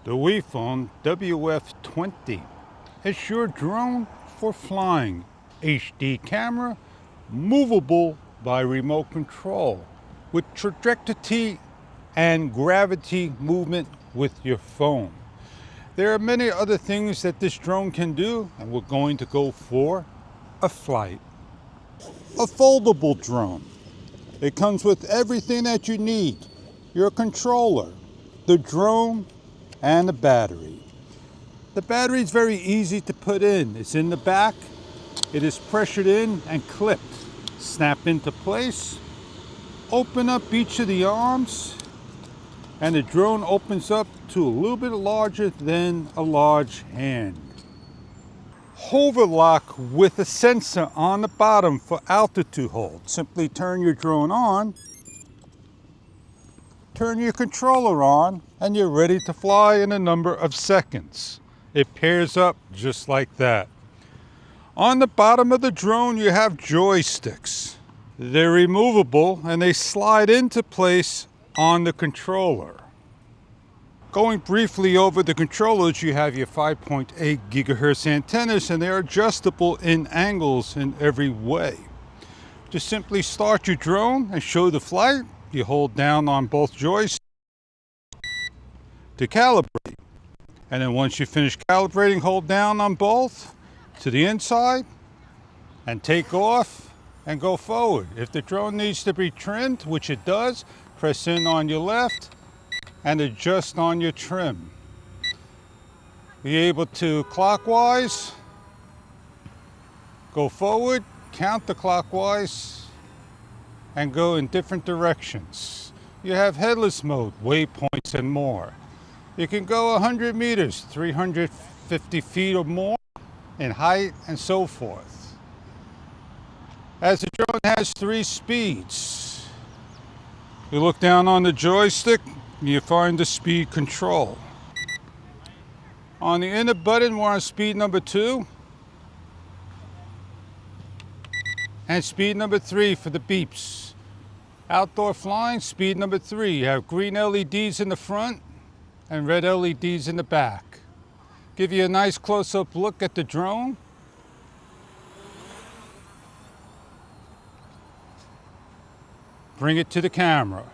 The Wefone WF20. It's your drone for flying. HD camera, movable by remote control, with trajectory and gravity movement with your phone. There are many other things that this drone can do, and we're going to go for a flight. A foldable drone. It comes with everything that you need. Your controller, the drone, and the battery. The battery is very easy to put in. It's in the back. It is pressured in and clipped. Snap into place. Open up each of the arms, and the drone opens up to a little bit larger than a large hand. Hover lock with a sensor on the bottom for altitude hold. Simply turn your drone on, turn your controller on, and you're ready to fly in a number of seconds. It pairs up just like that. On the bottom of the drone, you have joysticks. They're removable and they slide into place on the controller. Going briefly over the controllers, you have your 5.8 gigahertz antennas, and they're adjustable in angles in every way. To simply start your drone and show the flight, you hold down on both joysticks to calibrate. And then once you finish calibrating, hold down on both to the inside and take off and go forward. If the drone needs to be trimmed, which it does, press in on your left and adjust on your trim. Be able to clockwise, go forward, counterclockwise, and go in different directions. You have headless mode, waypoints, and more. You can go 100 meters, 350 feet or more in height, and so forth. As the drone has 3 speeds. You look down on the joystick, you find the speed control. On the inner button, we're on speed number 2. And speed number 3 for the beeps. Outdoor flying, speed number 3. You have green LEDs in the front and red LEDs in the back. Give you a nice close-up look at the drone. Bring it to the camera.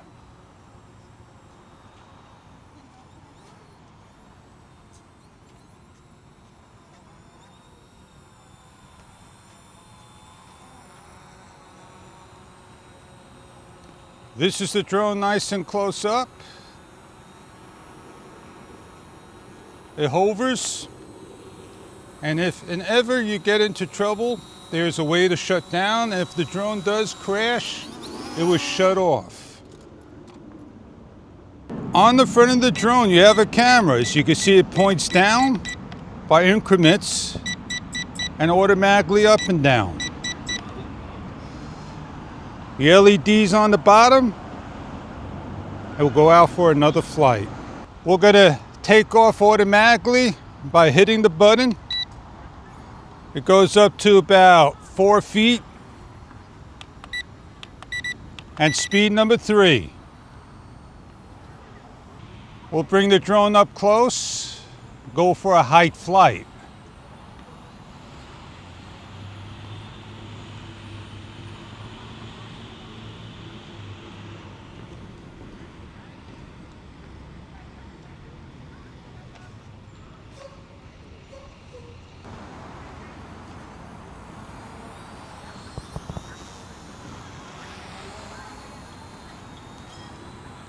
This is the drone nice and close up. It hovers, and if and ever you get into trouble, there's a way to shut down. If the drone does crash, it will shut off. On the front of the drone, you have a camera. As you can see, it points down by increments and automatically up and down. The LEDs on the bottom, it will go out for another flight. We're gonna take off automatically by hitting the button. It goes up to about 4 feet. And speed number 3. We'll bring the drone up close, go for a height flight.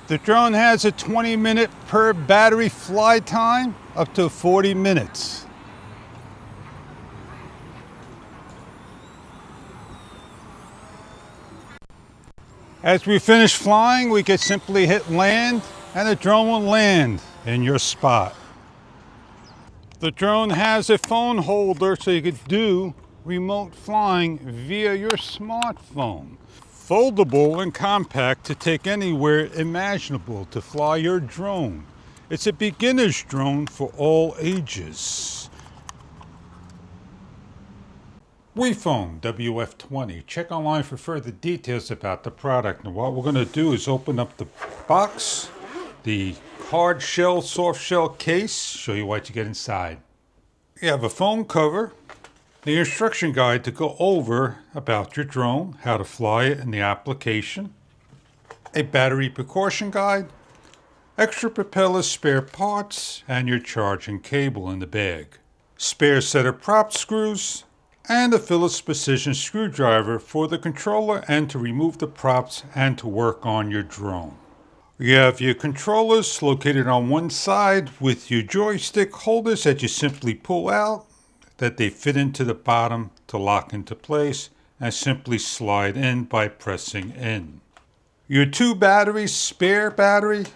The drone has a 20-minute per battery fly time, up to 40 minutes. As we finish flying, we can simply hit land, and the drone will land in your spot. The drone has a phone holder, so you could do remote flying via your smartphone. Foldable and compact to take anywhere imaginable to fly your drone. It's a beginner's drone for all ages. Wefone WF20. Check online for further details about the product. And what we're going to do is open up the box the hard shell, soft shell case, show you what you get inside. You have a foam cover, the instruction guide to go over about your drone, how to fly it and the application, a battery precaution guide, extra propeller spare parts, and your charging cable in the bag. Spare set of prop screws, and a Phillips precision screwdriver for the controller and to remove the props and to work on your drone. You have your controllers located on one side with your joystick holders that you simply pull out, that they fit into the bottom to lock into place and simply slide in by pressing in. Your two batteries, spare battery,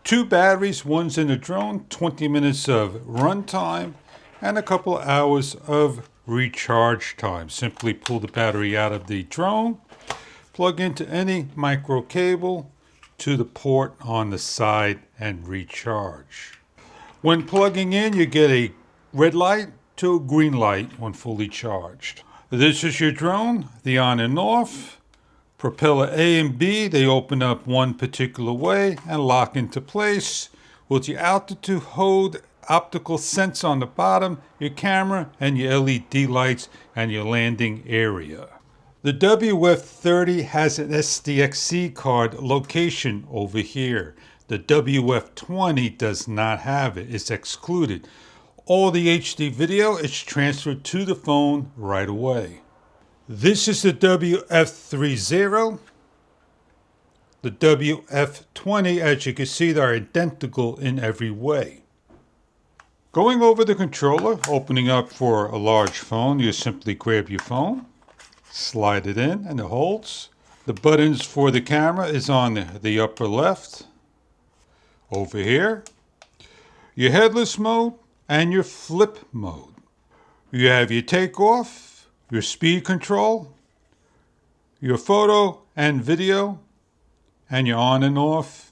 two batteries, one's in the drone, 20 minutes of run time and a couple hours of recharge time. Simply pull the battery out of the drone, plug into any micro cable to the port on the side and recharge. When plugging in, you get a red light to a green light when fully charged. This is your drone, the on and off. Propeller A and B, they open up one particular way and lock into place with your altitude hold, optical sense on the bottom, your camera, and your LED lights, and your landing area. The WF30 has an SDXC card location over here. The WF20 does not have it. It's excluded. All the HD video is transferred to the phone right away. This is the WF30. The WF20, as you can see, they're identical in every way. Going over the controller, opening up for a large phone, you simply grab your phone, slide it in, and it holds. The buttons for the camera is on the upper left. Over here, your headless mode and your flip mode. You have your takeoff, your speed control, your photo and video, and your on and off.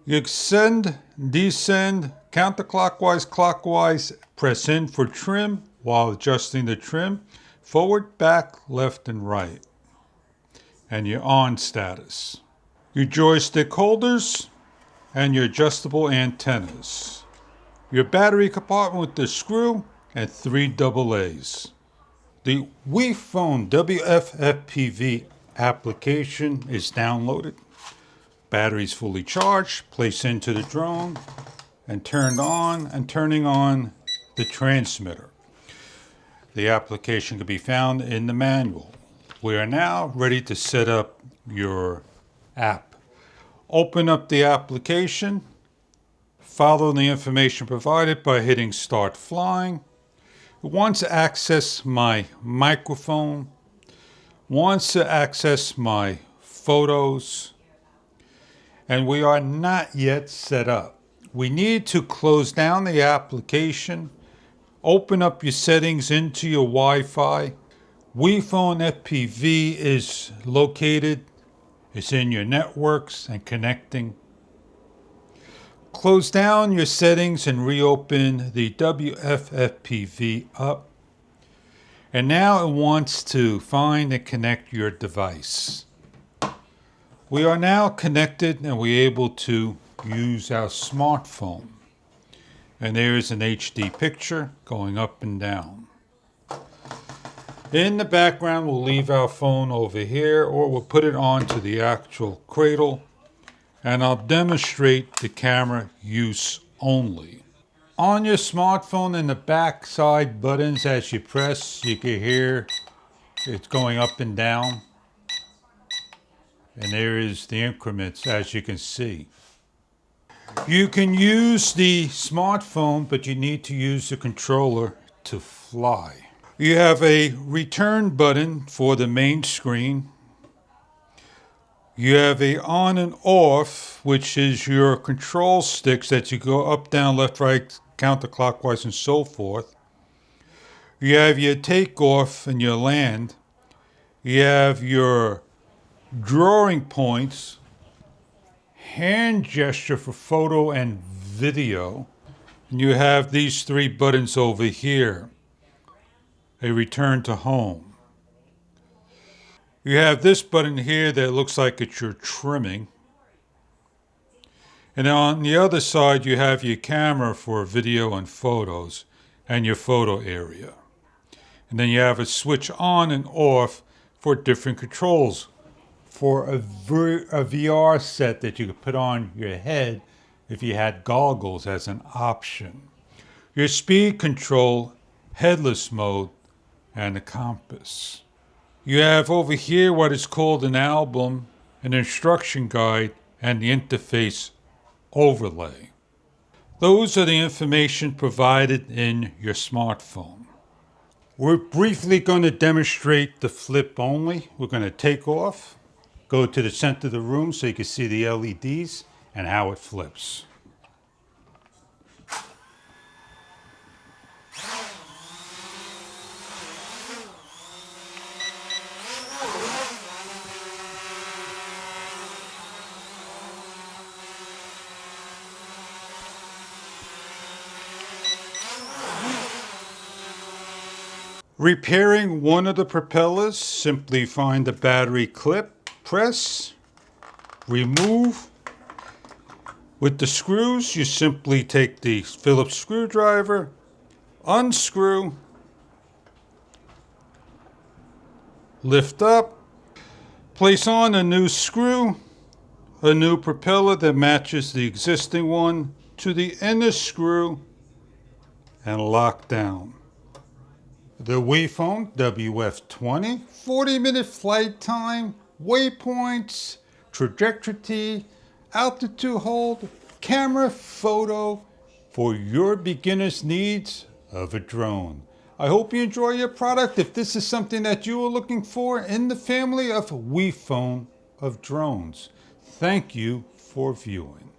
You ascend, descend, counterclockwise, clockwise, press in for trim while adjusting the trim, forward, back, left, and right. And your on status. Your joystick holders and your adjustable antennas. Your battery compartment with the screw and 3 AA's. The Wefone WF20 application is downloaded. Batteries fully charged, placed into the drone, and turned on, and turning on the transmitter. The application can be found in the manual. We are now ready to set up your app. Open up the application, follow the information provided by hitting Start Flying. It wants to access my microphone, wants to access my photos, and we are not yet set up. We need to close down the application, open up your settings into your Wi-Fi. Wefone FPV is located, it's in your networks and connecting. Close down your settings and reopen the WF20 up. And now it wants to find and connect your device. We are now connected and we're able to use our smartphone. And there is an HD picture going up and down. In the background, we'll leave our phone over here, or we'll put it onto the actual cradle, and I'll demonstrate the camera use only. On your smartphone, in the back side buttons, as you press, you can hear it's going up and down. And there is the increments, as you can see. You can use the smartphone, but you need to use the controller to fly. You have a return button for the main screen. You have a on and off, which is your control sticks that you go up, down, left, right, counterclockwise, and so forth. You have your takeoff and your land. You have your drawing points, hand gesture for photo and video. And you have these 3 buttons over here. A return to home. You have this button here that looks like it's your trimming. And on the other side, you have your camera for video and photos and your photo area. And then you have a switch on and off for different controls for a VR set that you could put on your head if you had goggles as an option. Your speed control, headless mode, and a compass. You have over here what is called an album, an instruction guide, and the interface overlay. Those are the information provided in your smartphone. We're briefly going to demonstrate the flip only. We're going to take off, go to the center of the room so you can see the LEDs and how it flips. Repairing one of the propellers, simply find the battery clip, press, remove. With the screws, you simply take the Phillips screwdriver, unscrew, lift up, place on a new screw, a new propeller that matches the existing one to the inner screw, and lock down. The Wefone WF20, 40-minute flight time, waypoints, trajectory, altitude hold, camera, photo for your beginner's needs of a drone. I hope you enjoy your product. If this is something that you are looking for in the family of Wefone of drones, thank you for viewing.